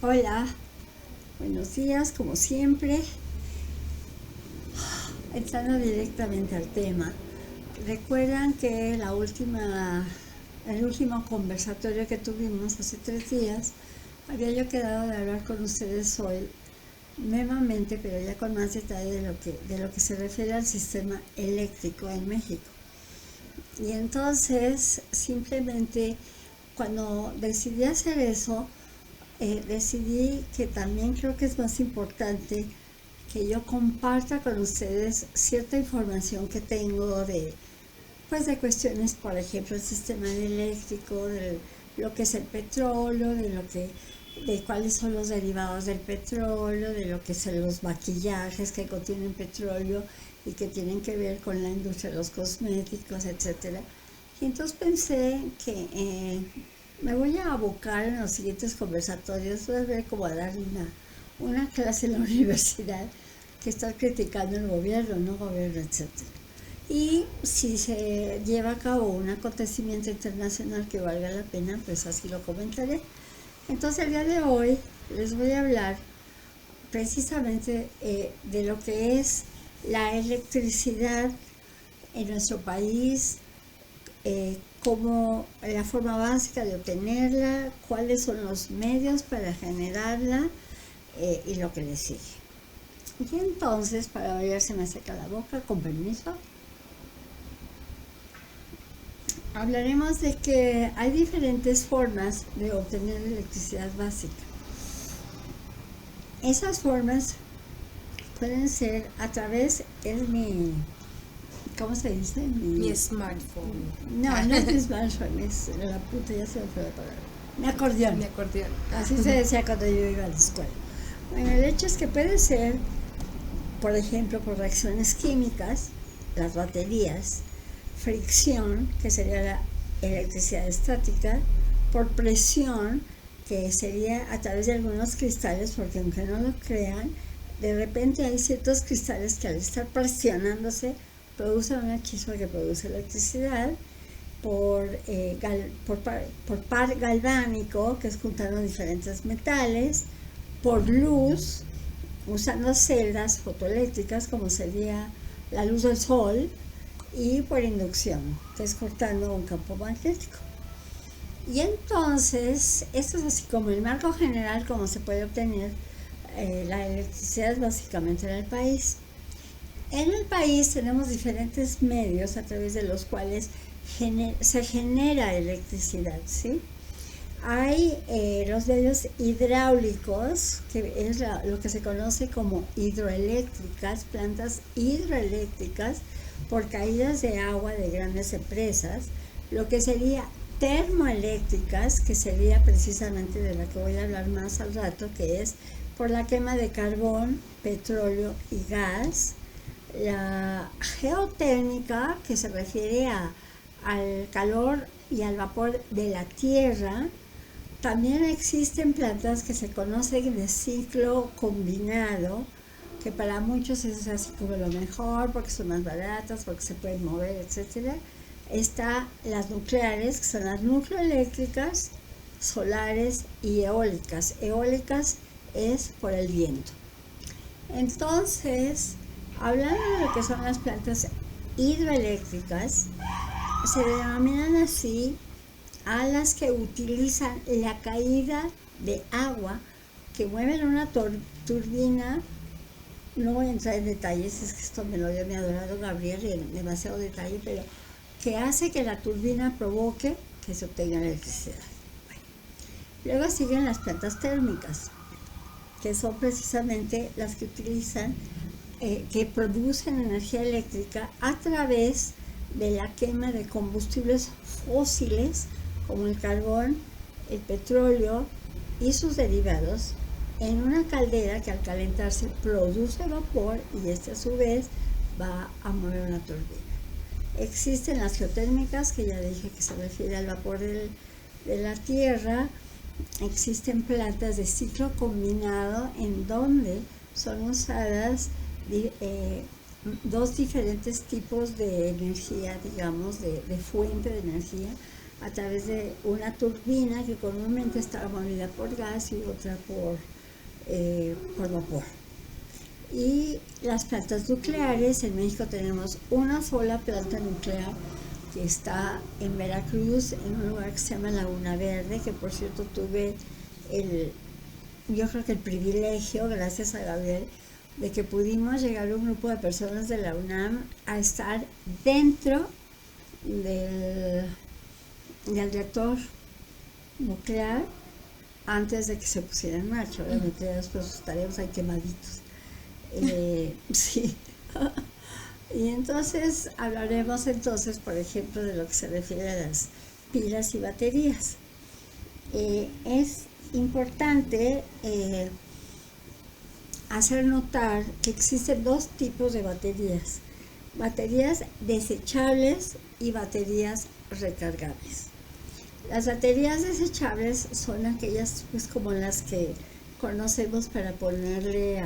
Hola, buenos días, como siempre. Entrando directamente al tema, recuerdan que el último conversatorio que tuvimos hace 3 días, había yo quedado de hablar con ustedes hoy nuevamente, pero ya con más detalle de lo que se refiere al sistema eléctrico en México. Y entonces, simplemente, cuando decidí hacer eso, decidí que también creo que es más importante que yo comparta con ustedes cierta información que tengo pues de cuestiones, por ejemplo, el sistema eléctrico, de lo que es el petróleo, de cuáles son los derivados del petróleo, de lo que son los maquillajes que contienen petróleo y que tienen que ver con la industria de los cosméticos, etcétera. Y entonces pensé que me voy a abocar en los siguientes conversatorios, voy a ver cómo dar una clase en la universidad que está criticando el gobierno, no gobierno, etcétera. Y si se lleva a cabo un acontecimiento internacional que valga la pena, pues así lo comentaré. Entonces el día de hoy les voy a hablar precisamente de lo que es la electricidad en nuestro país, cómo la forma básica de obtenerla, cuáles son los medios para generarla y lo que le sigue. Y entonces, para variar, se me seca la boca, con permiso. Hablaremos de que hay diferentes formas de obtener electricidad básica. Esas formas pueden ser a través de ¿cómo se dice? Mi smartphone. No es mi smartphone, es la puta, ya se me fue la palabra. Mi acordeón. Mi acordeón. Así se decía cuando yo iba a la escuela. Bueno, el hecho es que puede ser, por ejemplo, por reacciones químicas, las baterías, fricción, que sería la electricidad estática, por presión, que sería a través de algunos cristales, porque aunque no lo crean, de repente hay ciertos cristales que al estar presionándose producen una chispa que produce electricidad, por par galvánico, que es juntando diferentes metales, por luz, usando celdas fotoeléctricas, como sería la luz del sol, y por inducción, que es cortando un campo magnético. Y entonces, esto es así como el marco general, como se puede obtener la electricidad básicamente en el país. En el país tenemos diferentes medios a través de los cuales se genera electricidad, ¿sí? Hay los medios hidráulicos, que es lo que se conoce como hidroeléctricas, plantas hidroeléctricas por caídas de agua de grandes empresas, lo que sería termoeléctricas, que sería precisamente de la que voy a hablar más al rato, que es por la quema de carbón, petróleo y gas. La geotérmica, que se refiere al calor y al vapor de la tierra. También existen plantas que se conocen de ciclo combinado, que para muchos es así como lo mejor, porque son más baratas, porque se pueden mover, etc. Está las nucleares, que son las nucleoeléctricas, solares y eólicas. Eólicas es por el viento. Entonces, hablando de lo que son las plantas hidroeléctricas, se denominan así a las que utilizan la caída de agua, que mueven una turbina. No voy a entrar en detalles, es que esto me lo dio mi adorado Gabriel en demasiado detalle, pero que hace que la turbina provoque que se obtenga electricidad. Bueno. Luego siguen las plantas térmicas, que son precisamente las que utilizan, que producen energía eléctrica a través de la quema de combustibles fósiles como el carbón, el petróleo y sus derivados en una caldera que al calentarse produce vapor y este a su vez va a mover una turbina. Existen las geotérmicas, que ya dije que se refiere al vapor de la tierra. Existen plantas de ciclo combinado en donde son usadas dos diferentes tipos de energía, digamos, de fuente de energía, a través de una turbina que comúnmente está movida por gas y otra por vapor. Y las plantas nucleares, en México tenemos una sola planta nuclear que está en Veracruz, en un lugar que se llama Laguna Verde, que por cierto tuve yo creo que el privilegio, gracias a Gabriel, de que pudimos llegar a un grupo de personas de la UNAM a estar dentro del reactor nuclear antes de que se pusiera en marcha. Obviamente después estaríamos ahí quemaditos. Sí. Y entonces hablaremos entonces, por ejemplo, de lo que se refiere a las pilas y baterías. Es importante hacer notar que existen dos tipos de baterías: baterías desechables y baterías recargables. Las baterías desechables son aquellas pues como las que conocemos para ponerle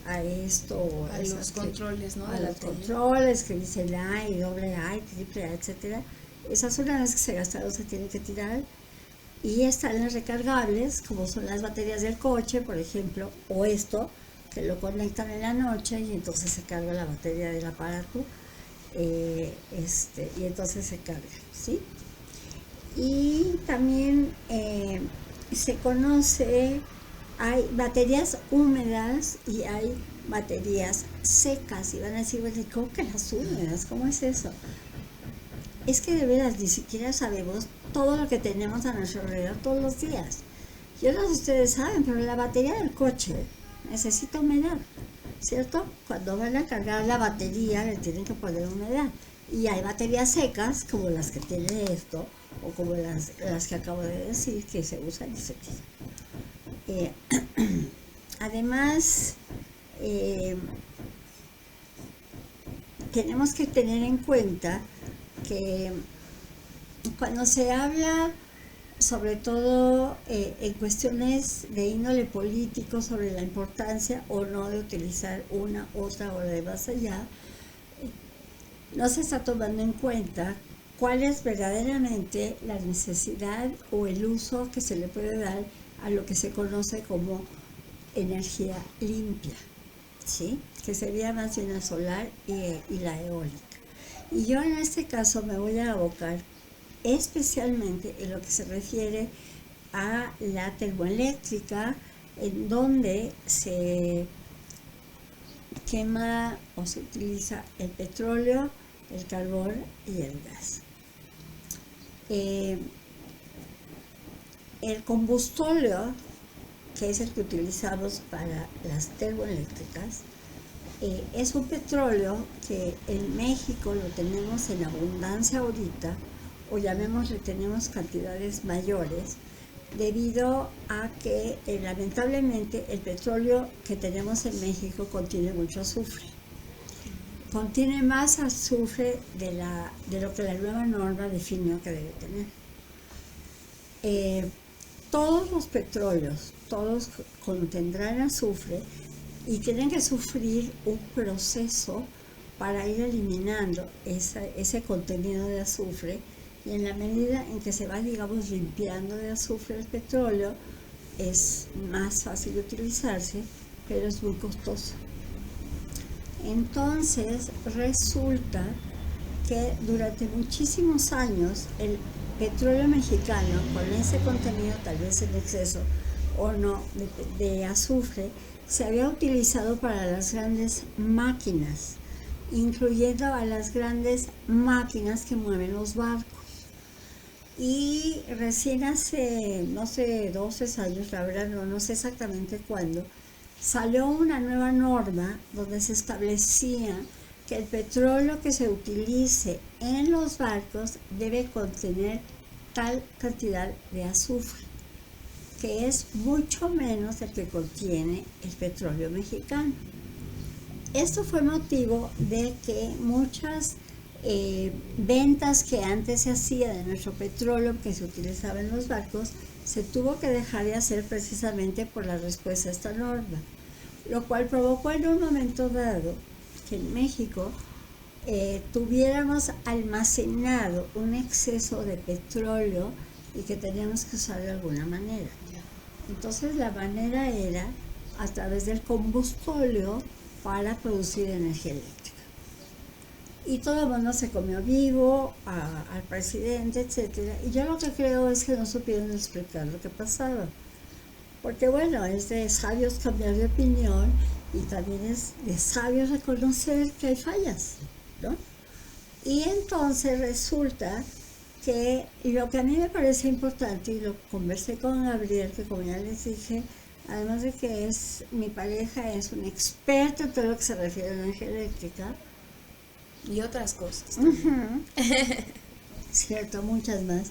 a esto o a los controles, ¿no? A los controles que dicen A y doble A y triple A, etcétera. Esas una vez que se gastaron se tienen que tirar. Y están las recargables, como son las baterías del coche, por ejemplo, o esto, que lo conectan en la noche y entonces se carga la batería del aparato, y entonces se carga, ¿sí? Y también se conoce, hay baterías húmedas y hay baterías secas. Y van a decir, bueno, ¿cómo que las húmedas? ¿Cómo es eso? Es que de veras ni siquiera sabemos todo lo que tenemos a nuestro alrededor todos los días. Yo no sé si ustedes saben, pero la batería del coche necesita humedad, ¿cierto? Cuando van a cargar la batería le tienen que poner humedad. Y hay baterías secas, como las que tiene esto, o como las que acabo de decir, que se usan y se tiran. Además, tenemos que tener en cuenta que cuando se habla, sobre todo en cuestiones de índole político, sobre la importancia o no de utilizar una, otra o de más allá, no se está tomando en cuenta cuál es verdaderamente la necesidad o el uso que se le puede dar a lo que se conoce como energía limpia, ¿sí? Que sería más bien la solar y la eólica. Y yo en este caso me voy a abocar especialmente en lo que se refiere a la termoeléctrica, en donde se quema o se utiliza el petróleo, el carbón y el gas. El combustóleo, que es el que utilizamos para las termoeléctricas, es un petróleo que en México lo tenemos en abundancia ahorita, o llamémosle tenemos cantidades mayores, debido a que lamentablemente el petróleo que tenemos en México contiene mucho azufre. Contiene más azufre de lo que la nueva norma definió que debe tener. Todos los petróleos, todos contendrán azufre y tienen que sufrir un proceso para ir eliminando ese contenido de azufre, y en la medida en que se va, digamos, limpiando de azufre el petróleo, es más fácil de utilizarse, pero es muy costoso. Entonces resulta que durante muchísimos años el petróleo mexicano, con ese contenido tal vez en exceso o no de azufre, se había utilizado para las grandes máquinas, incluyendo a las grandes máquinas que mueven los barcos. Y recién hace, no sé, 12 años, la verdad no sé exactamente cuándo, salió una nueva norma donde se establecía que el petróleo que se utilice en los barcos debe contener tal cantidad de azufre, que es mucho menos del que contiene el petróleo mexicano. Esto fue motivo de que muchas ventas que antes se hacía de nuestro petróleo que se utilizaba en los barcos, se tuvo que dejar de hacer precisamente por la respuesta a esta norma, lo cual provocó en un momento dado que en México tuviéramos almacenado un exceso de petróleo y que teníamos que usar de alguna manera. Entonces la manera era a través del combustóleo para producir energía eléctrica. Y todo el mundo se comió vivo al presidente, etcétera. Y yo lo que creo es que no supieron explicar lo que pasaba. Porque bueno, es de sabios cambiar de opinión y también es de sabios reconocer que hay fallas, ¿no? Y entonces resulta que lo que a mí me parece importante, y lo conversé con Gabriel, que como ya les dije, además de que mi pareja es un experto en todo lo que se refiere a la energía eléctrica. Y otras cosas. Cierto, muchas más.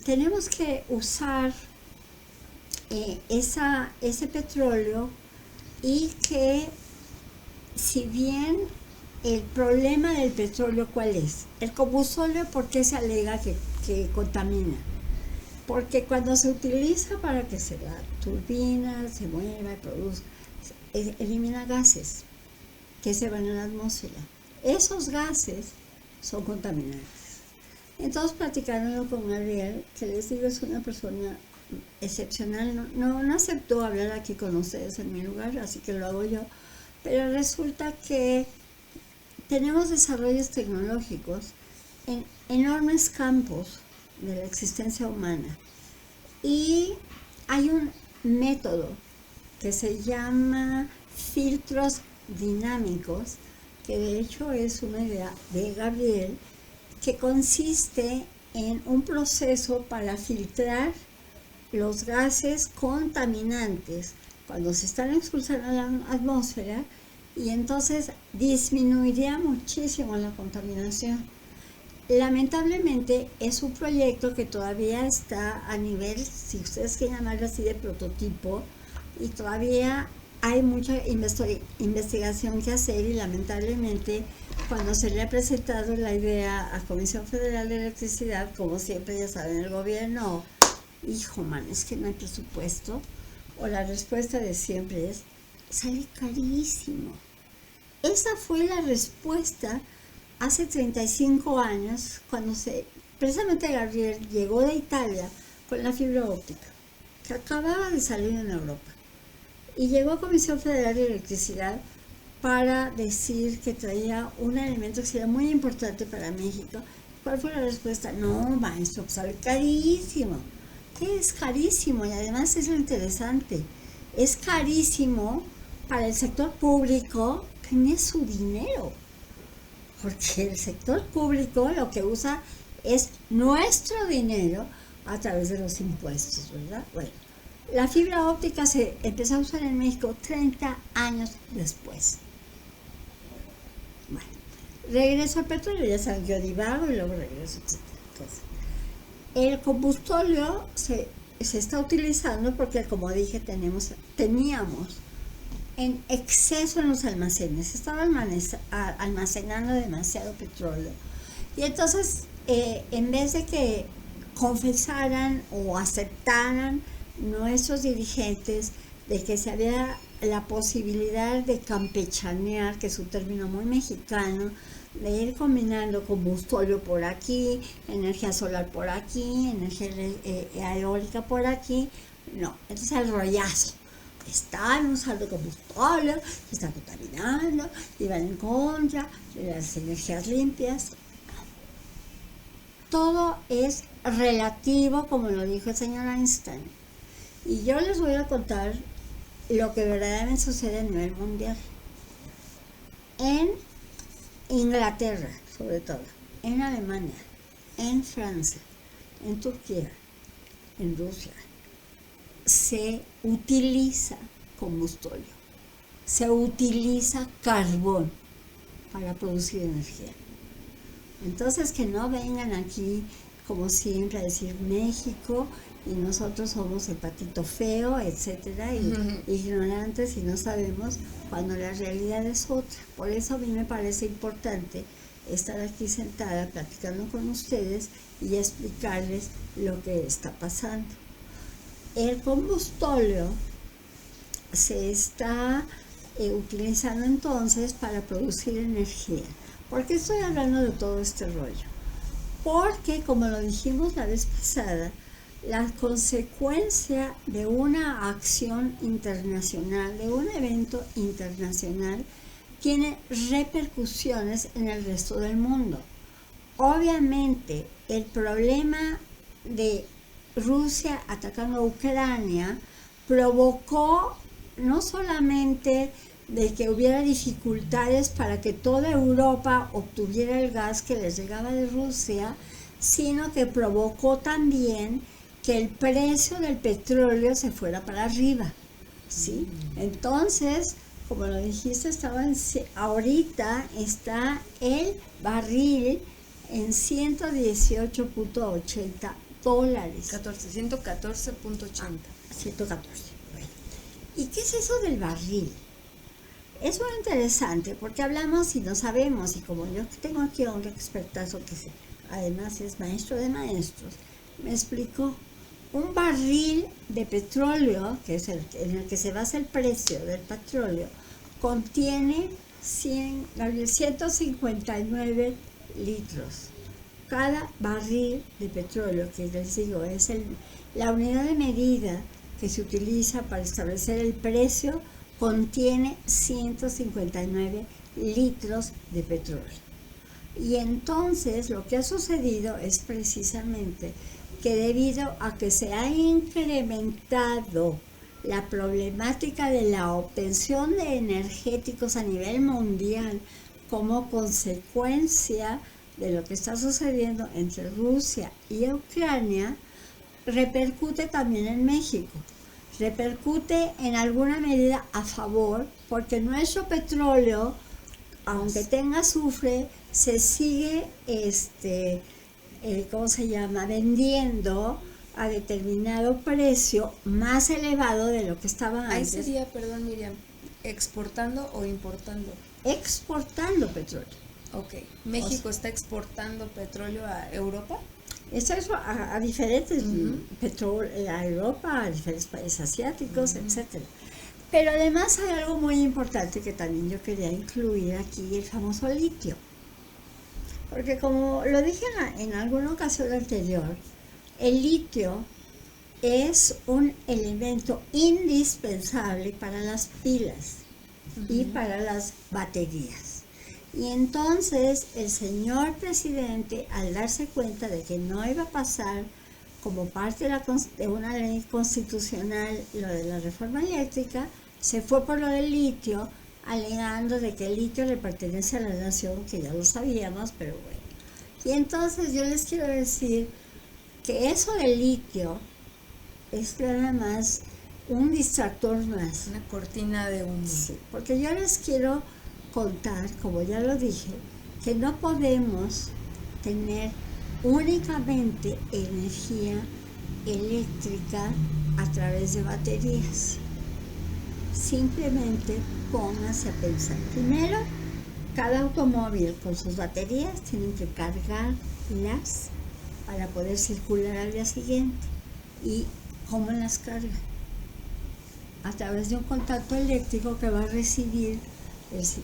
Tenemos que usar ese petróleo y que si bien el problema del petróleo, ¿cuál es? El combustóleo, ¿por qué se alega que contamina? Porque cuando se utiliza para que la turbina se mueva y produzca, elimina gases que se van a la atmósfera. Esos gases son contaminantes. Entonces, platicándolo con Gabriel, que les digo es una persona excepcional, no aceptó hablar aquí con ustedes en mi lugar, así que lo hago yo, pero resulta que tenemos desarrollos tecnológicos en enormes campos de la existencia humana y hay un método que se llama filtros dinámicos, que de hecho es una idea de Gabriel, que consiste en un proceso para filtrar los gases contaminantes cuando se están expulsando a la atmósfera, y entonces disminuiría muchísimo la contaminación. Lamentablemente es un proyecto que todavía está a nivel, si ustedes quieren llamarlo así, de prototipo, y todavía hay mucha investigación que hacer, y lamentablemente cuando se le ha presentado la idea a Comisión Federal de Electricidad, como siempre ya saben, el gobierno, hijo man, es que no hay presupuesto, o la respuesta de siempre es, sale carísimo. Esa fue la respuesta hace 35 años, cuando precisamente Gabriel llegó de Italia con la fibra óptica, que acababa de salir en Europa. Y llegó a Comisión Federal de Electricidad para decir que traía un elemento que sería muy importante para México. ¿Cuál fue la respuesta? No, maestro, pues sale carísimo. ¿Qué es carísimo? Y además es lo interesante. Es carísimo para el sector público, tiene su dinero. Porque el sector público lo que usa es nuestro dinero a través de los impuestos, ¿verdad? Bueno, la fibra óptica se empezó a usar en México 30 años después. Bueno, regreso al petróleo, ya saben, yo divago y luego regreso, etc. Entonces, el combustóleo se está utilizando porque, como dije, teníamos en exceso en los almacenes, estaban almacenando demasiado petróleo. Y entonces, en vez de que confesaran o aceptaran nuestros dirigentes de que se había la posibilidad de campechanear, que es un término muy mexicano, de ir combinando combustóleo por aquí, energía solar por aquí, energía eólica por aquí, no, entonces el rollazo. Están usando combustóleo, están contaminando, y van en contra de las energías limpias. Todo es relativo, como lo dijo el señor Einstein. Y yo les voy a contar lo que verdaderamente sucede a nivel mundial. En Inglaterra, sobre todo, en Alemania, en Francia, en Turquía, en Rusia, se utiliza combustóleo, se utiliza carbón para producir energía. Entonces, que no vengan aquí, como siempre, a decir México y nosotros somos el patito feo, etcétera, y ignorantes y no sabemos, cuando la realidad es otra. Por eso a mí me parece importante estar aquí sentada platicando con ustedes y explicarles lo que está pasando. El combustóleo se está utilizando entonces para producir energía. ¿Por qué estoy hablando de todo este rollo? Porque, como lo dijimos la vez pasada, la consecuencia de una acción internacional, de un evento internacional, tiene repercusiones en el resto del mundo. Obviamente, el problema de Rusia atacando a Ucrania provocó no solamente de que hubiera dificultades para que toda Europa obtuviera el gas que les llegaba de Rusia, sino que provocó también que el precio del petróleo se fuera para arriba, ¿sí? Entonces, como lo dijiste, ahorita está el barril en $118.80. 114.80. 114. Bueno. ¿Y qué es eso del barril? Es muy interesante porque hablamos y no sabemos, y como yo tengo aquí a un expertazo que además es maestro de maestros, me explicó, un barril de petróleo, que es en el que se basa el precio del petróleo, contiene 159 litros. Cada barril de petróleo, que les digo, es la unidad de medida que se utiliza para establecer el precio, contiene 159 litros de petróleo. Y entonces lo que ha sucedido es precisamente que debido a que se ha incrementado la problemática de la obtención de energéticos a nivel mundial como consecuencia de lo que está sucediendo entre Rusia y Ucrania, repercute también en México. Repercute en alguna medida a favor, porque nuestro petróleo, aunque tenga azufre, se sigue vendiendo a determinado precio más elevado de lo que estaba antes. Ahí sería, perdón Miriam, ¿exportando o importando? Exportando petróleo. Ok. ¿México está exportando petróleo a Europa? Eso es a diferentes a Europa, a diferentes países asiáticos, etcétera. Pero además hay algo muy importante que también yo quería incluir aquí, el famoso litio. Porque como lo dije en alguna ocasión anterior, el litio es un elemento indispensable para las pilas y para las baterías. Y entonces el señor presidente, al darse cuenta de que no iba a pasar como parte de una ley constitucional lo de la reforma eléctrica, se fue por lo del litio, alegando de que el litio le pertenece a la nación, que ya lo sabíamos, pero bueno. Y entonces yo les quiero decir que eso del litio es nada más un distractor más. Una cortina de humo. Sí, porque yo les quiero contar, como ya lo dije, que no podemos tener únicamente energía eléctrica a través de baterías. Simplemente pónganse a pensar. Primero, cada automóvil con sus baterías tienen que cargarlas para poder circular al día siguiente. ¿Y cómo las cargan? A través de un contacto eléctrico que va a recibir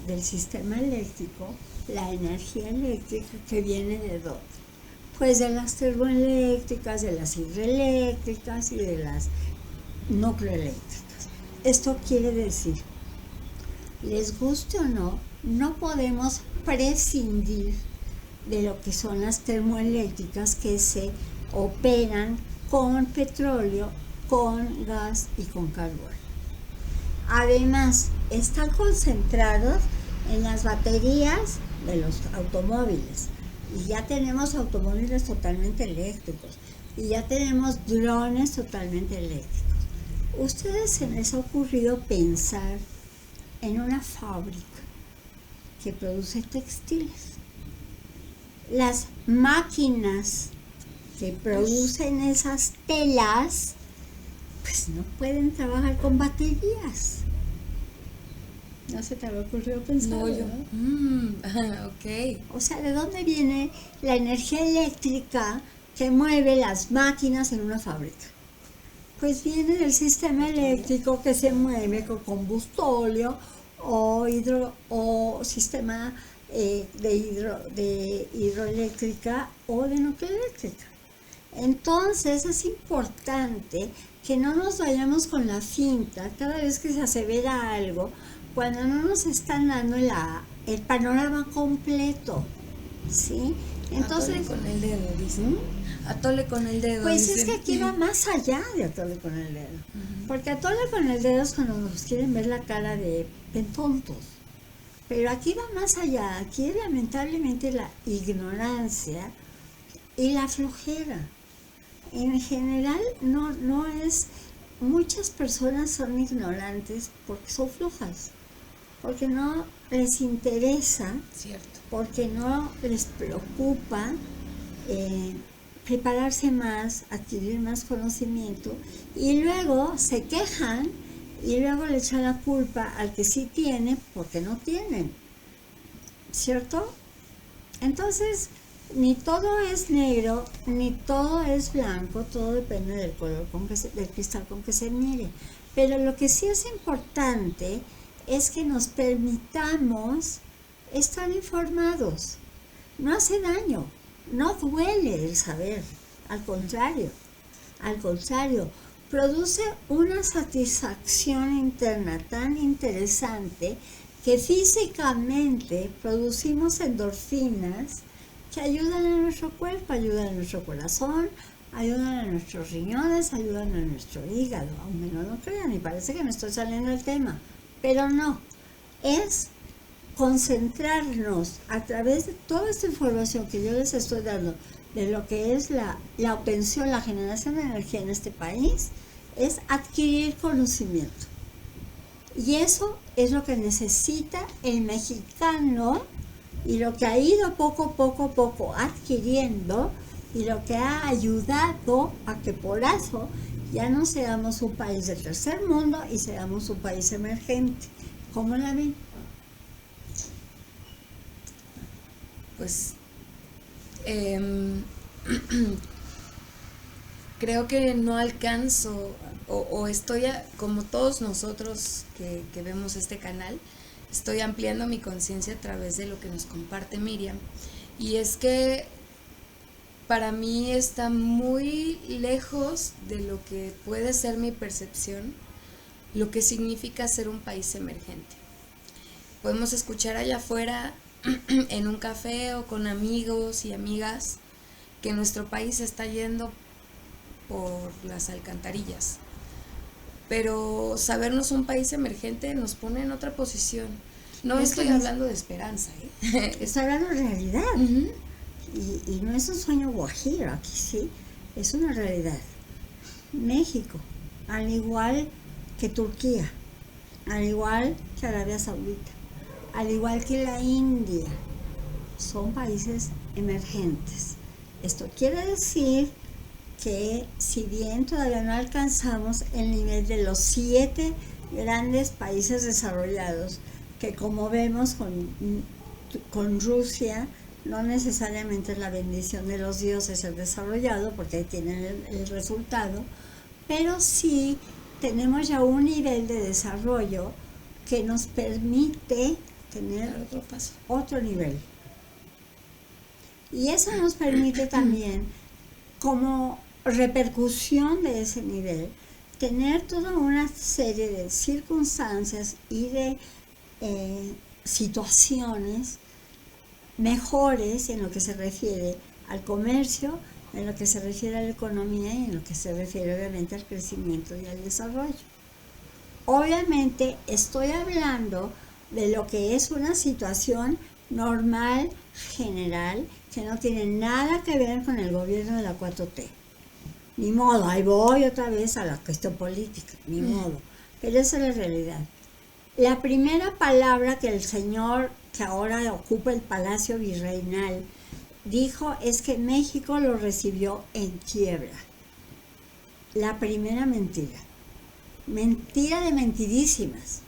del sistema eléctrico la energía eléctrica que viene de dónde? Pues de las termoeléctricas, de las hidroeléctricas y de las nucleoeléctricas. Esto quiere decir, les guste o no, no podemos prescindir de lo que son las termoeléctricas que se operan con petróleo, con gas y con carbón. Además, están concentrados en las baterías de los automóviles. Y ya tenemos automóviles totalmente eléctricos. Y ya tenemos drones totalmente eléctricos. ¿Ustedes se les ha ocurrido pensar en una fábrica que produce textiles? Las máquinas que producen esas telas, pues no pueden trabajar con baterías. ¿No se te había ocurrido pensar? No, yo. Ok. O sea, ¿de dónde viene la energía eléctrica que mueve las máquinas en una fábrica? Pues viene del sistema eléctrico que se mueve con combustóleo o sistema de hidroeléctrica o de nucleoeléctrica. Entonces es importante que no nos vayamos con la finta cada vez que se asevera algo, cuando no nos están dando el panorama completo, ¿sí? Entonces, atole con el dedo, dicen. Atole con el dedo. Pues dicen. es que aquí va más allá de atole con el dedo. Porque atole con el dedo es cuando nos quieren ver la cara de tontos. Pero aquí va más allá. Aquí lamentablemente la ignorancia y la flojera. En general no es... Muchas personas son ignorantes porque son flojas. Porque no les interesa. Cierto. Porque no les preocupa prepararse más, adquirir más conocimiento, y luego se quejan y luego le echan la culpa al que sí tiene porque no tienen, ¿cierto? Entonces, ni todo es negro, ni todo es blanco, todo depende del color del cristal con que se mire. Pero lo que sí es importante es que nos permitamos estar informados. No hace daño. No duele el saber, al contrario, produce una satisfacción interna tan interesante que físicamente producimos endorfinas que ayudan a nuestro cuerpo, ayudan a nuestro corazón, ayudan a nuestros riñones, ayudan a nuestro hígado, aunque no lo crean, y parece que me estoy saliendo del tema, pero no, es concentrarnos a través de toda esta información que yo les estoy dando de lo que es la obtención, la generación de energía en este país, es adquirir conocimiento. Y eso es lo que necesita el mexicano y lo que ha ido poco a poco adquiriendo y lo que ha ayudado a que por eso ya no seamos un país de tercer mundo y seamos un país emergente. ¿Cómo la ven? Pues creo que no alcanzo o estoy, como todos nosotros que vemos este canal, estoy ampliando mi conciencia a través de lo que nos comparte Miriam. Y es que para mí está muy lejos de lo que puede ser mi percepción, lo que significa ser un país emergente. Podemos escuchar allá afuera en un café o con amigos y amigas que nuestro país está yendo por las alcantarillas, pero sabernos un país emergente nos pone en otra posición. No estoy hablando de esperanza, estoy hablando de realidad. Y no es un sueño guajiro, aquí sí, es una realidad. México, al igual que Turquía, al igual que Arabia Saudita, al igual que la India, son países emergentes. Esto quiere decir que si bien todavía no alcanzamos el nivel de los 7 grandes países desarrollados, que como vemos con Rusia, no necesariamente es la bendición de los dioses el desarrollado, porque ahí tienen el resultado, pero sí tenemos ya un nivel de desarrollo que nos permite tener otro nivel. Y eso nos permite también, como repercusión de ese nivel, tener toda una serie de circunstancias y de situaciones mejores en lo que se refiere al comercio, en lo que se refiere a la economía y en lo que se refiere obviamente al crecimiento y al desarrollo. Obviamente estoy hablando de lo que es una situación normal, general, que no tiene nada que ver con el gobierno de la 4T. Ni modo, ahí voy otra vez a la cuestión política, ni modo. Pero esa es la realidad. La primera palabra que el señor que ahora ocupa el Palacio Virreinal dijo es que México lo recibió en quiebra. La primera mentira. Mentira de mentidísimas.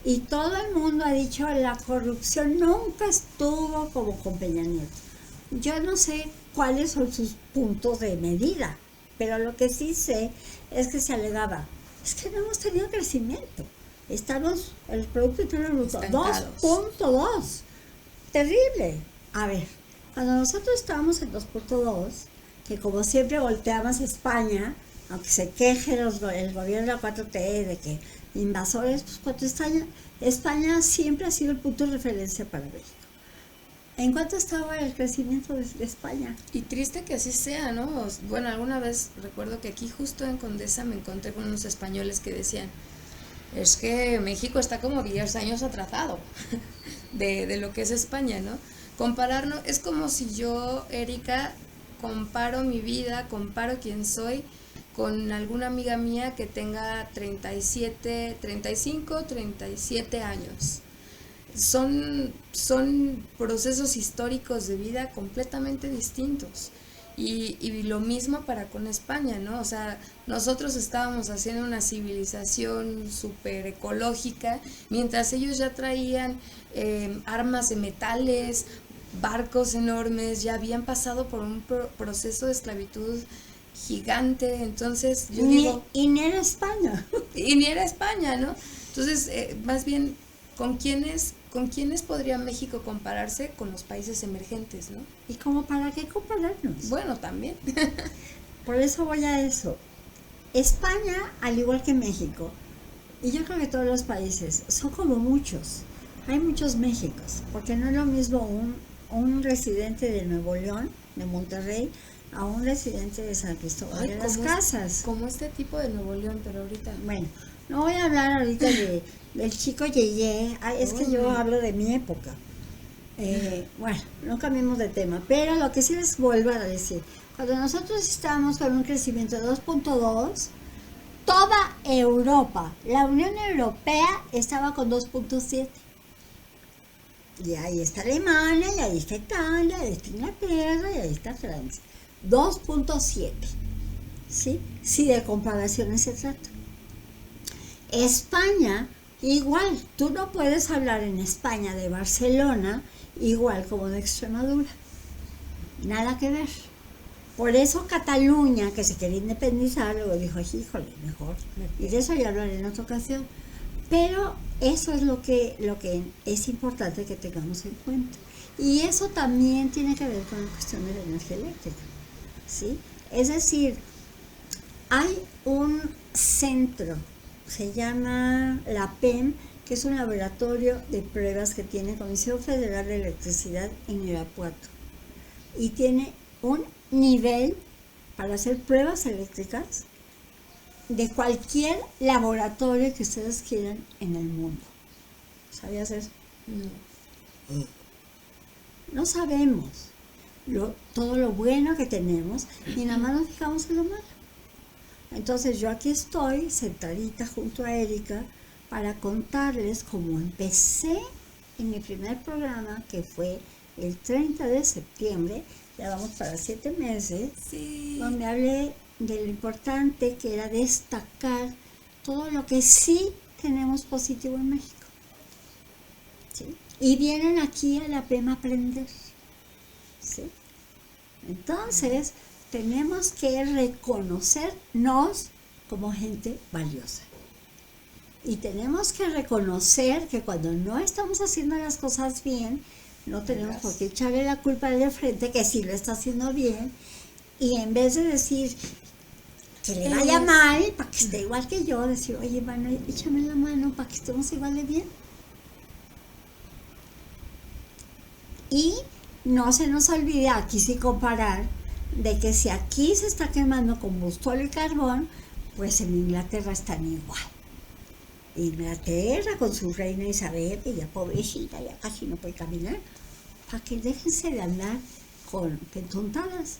Y todo el mundo ha dicho la corrupción nunca estuvo como con Peña Nieto. Yo no sé cuáles son sus puntos de medida, pero lo que sí sé es que se alegaba, es que no hemos tenido crecimiento. Estamos, el Producto Interno Bruto, Estancados. 2.2. Terrible. A ver, cuando nosotros estábamos en 2.2, que como siempre volteamos a España, aunque se queje el gobierno de la 4T de que invasores, pues cuando España siempre ha sido el punto de referencia para México. ¿En cuánto estaba el crecimiento de España? Y triste que así sea, ¿no? Bueno, alguna vez recuerdo que aquí justo en Condesa me encontré con unos españoles que decían, es que México está como 10 años atrasado de lo que es España, ¿no? Compararnos, es como si yo, Erika, comparo mi vida, comparo quién soy con alguna amiga mía que tenga 37, 35, 37 años. Son procesos históricos de vida completamente distintos. Y lo mismo para con España, ¿no? O sea, nosotros estábamos haciendo una civilización súper ecológica, mientras ellos ya traían armas de metales, barcos enormes, ya habían pasado por un proceso de esclavitud gigante. Entonces yo digo, y ni era España. Y ni era España, ¿no? Entonces, más bien, ¿con quiénes podría México compararse? Con los países emergentes, ¿no? ¿Y como para qué compararnos? Bueno, también. Por eso voy a eso. España, al igual que México, y yo creo que todos los países, son como muchos. Hay muchos Méxicos, porque no es lo mismo un residente de Nuevo León, de Monterrey, a un residente de San Cristóbal de las Casas. Como este tipo de Nuevo León, pero ahorita... Bueno, no voy a hablar ahorita del chico Yeye. Es que yo hablo de mi época. Bueno, no cambiemos de tema, pero lo que sí les vuelvo a decir, cuando nosotros estábamos con un crecimiento de 2.2, toda Europa, la Unión Europea estaba con 2.7. Y ahí está Alemania, y ahí está Italia, y ahí está Inglaterra, y ahí está Francia. 2.7. ¿Sí? Si de comparaciones se trata. España, igual, tú no puedes hablar en España de Barcelona igual como de Extremadura. Nada que ver. Por eso Cataluña, que se quería independizar, luego dijo, híjole, mejor. Y de eso ya hablaré en otra ocasión. Pero eso es lo que es importante que tengamos en cuenta. Y eso también tiene que ver con la cuestión de la energía eléctrica, ¿sí? Es decir, hay un centro, se llama la PEM, que es un laboratorio de pruebas que tiene Comisión Federal de Electricidad en Irapuato. Y tiene un nivel para hacer pruebas eléctricas de cualquier laboratorio que ustedes quieran en el mundo. ¿Sabías eso? No. No sabemos todo lo bueno que tenemos y nada más nos fijamos en lo malo. Entonces yo aquí estoy sentadita junto a Erika para contarles cómo empecé en mi primer programa, que fue el 30 de septiembre, ya vamos para 7 meses, Sí. donde hablé de lo importante que era destacar todo lo que sí tenemos positivo en México. ¿Sí? Y vienen aquí a la PEM a aprender. ¿Sí? Entonces, tenemos que reconocernos como gente valiosa. Y tenemos que reconocer que cuando no estamos haciendo las cosas bien, no tenemos por qué echarle la culpa al de frente, que sí lo está haciendo bien, y en vez de decir que le vaya mal, para que esté igual que yo, decir, oye, bueno, échame la mano para que estemos igual de bien. Y no se nos olvide, aquí sí comparar, de que si aquí se está quemando combustible y carbón, pues en Inglaterra están igual. Inglaterra con su reina Isabel, que ya pobrecita, ya casi no puede caminar, para que déjense de andar con tontadas.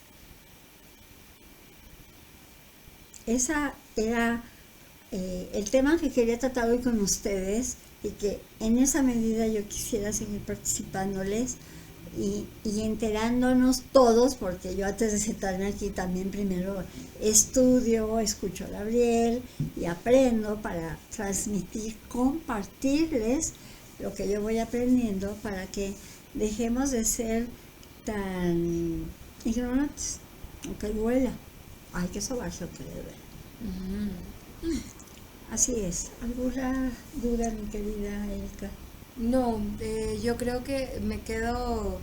Esa era el tema que quería tratar hoy con ustedes, y que en esa medida yo quisiera seguir participándoles y enterándonos todos, porque yo antes de sentarme aquí también primero estudio, escucho a Gabriel y aprendo para transmitir, compartirles lo que yo voy aprendiendo, para que dejemos de ser tan ignorantes, aunque duela. Hay que sobarse aunque le duela. Así es. ¿Alguna duda, mi querida Erika? No, yo creo que me quedo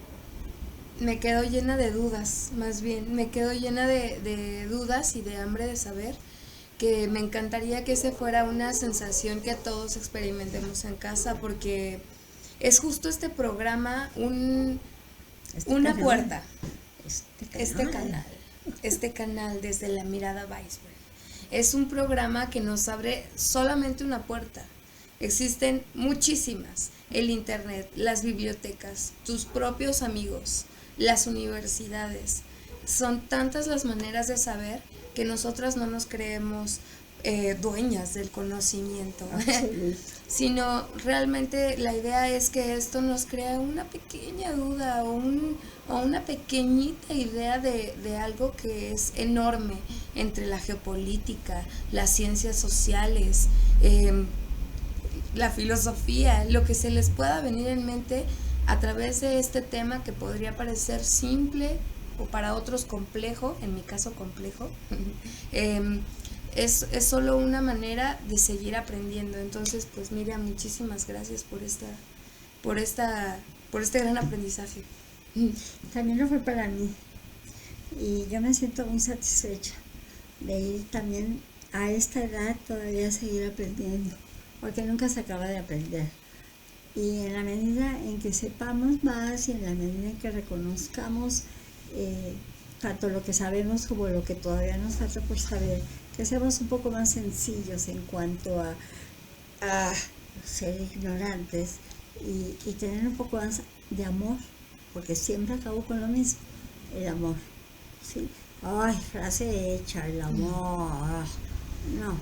llena de dudas, más bien, me quedo llena de dudas y de hambre de saber, que me encantaría que ese fuera una sensación que todos experimentemos en casa, porque es justo este programa una canal, puerta, este canal. este canal desde la mirada Weisberg. Es un programa que nos abre solamente una puerta. Existen muchísimas, el internet, las bibliotecas, tus propios amigos, las universidades. Son tantas las maneras de saber que nosotras no nos creemos dueñas del conocimiento, sino realmente la idea es que esto nos crea una pequeña duda o una pequeñita idea de algo que es enorme entre la geopolítica, las ciencias sociales, la filosofía, lo que se les pueda venir en mente a través de este tema que podría parecer simple o para otros complejo, en mi caso complejo. Es solo una manera de seguir aprendiendo. Entonces, pues Miriam, muchísimas gracias por este gran aprendizaje. También lo fue para mí. Y yo me siento muy satisfecha de ir también a esta edad todavía a seguir aprendiendo, porque nunca se acaba de aprender. Y en la medida en que sepamos más y en la medida en que reconozcamos tanto lo que sabemos como lo que todavía nos falta por saber, que seamos un poco más sencillos en cuanto a ser ignorantes y tener un poco más de amor, porque siempre acabo con lo mismo, el amor, ¿sí? Ay, frase hecha, el amor. No,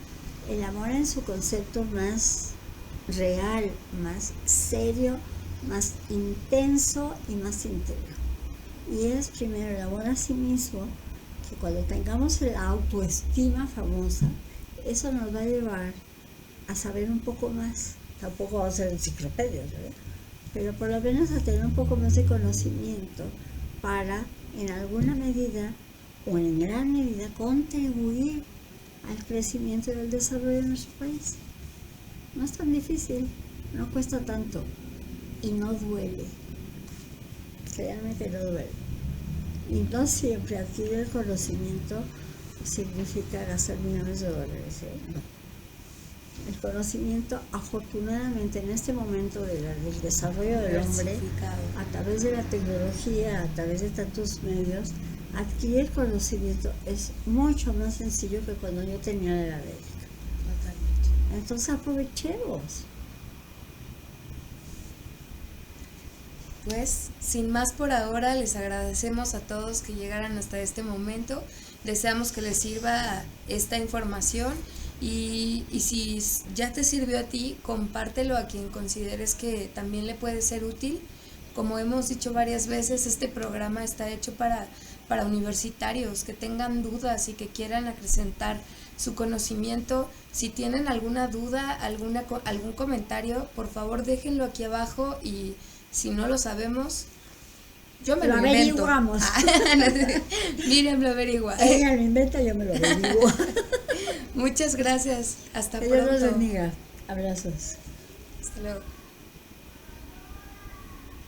el amor en su concepto más real, más serio, más intenso y más íntegro. Y es primero el amor a sí mismo, que cuando tengamos la autoestima famosa, eso nos va a llevar a saber un poco más. Tampoco vamos a ser enciclopedias, ¿verdad? Pero por lo menos a tener un poco más de conocimiento para, en alguna medida o en gran medida, contribuir al crecimiento y al desarrollo de nuestro país. No es tan difícil, no cuesta tanto y no duele. Créanme que no duele. Y no siempre adquirir el conocimiento significa gastar millones de dólares, ¿eh? No. El conocimiento, afortunadamente, en este momento del desarrollo del hombre, a través de la tecnología, a través de tantos medios, adquirir conocimiento es mucho más sencillo que cuando yo tenía la edad de Erika. Totalmente. Entonces aprovechemos. Pues, sin más por ahora, les agradecemos a todos que llegaran hasta este momento. Deseamos que les sirva esta información y si ya te sirvió a ti, compártelo a quien consideres que también le puede ser útil. Como hemos dicho varias veces, este programa está hecho para universitarios que tengan dudas y que quieran acrecentar su conocimiento. Si tienen alguna duda, algún comentario, por favor déjenlo aquí abajo, y si no lo sabemos, yo me lo invento. Averiguamos. Miriam lo averigua. Ella lo inventa, yo me lo averiguo. Muchas gracias. Hasta que pronto. Dios los bendiga. Abrazos. Hasta luego.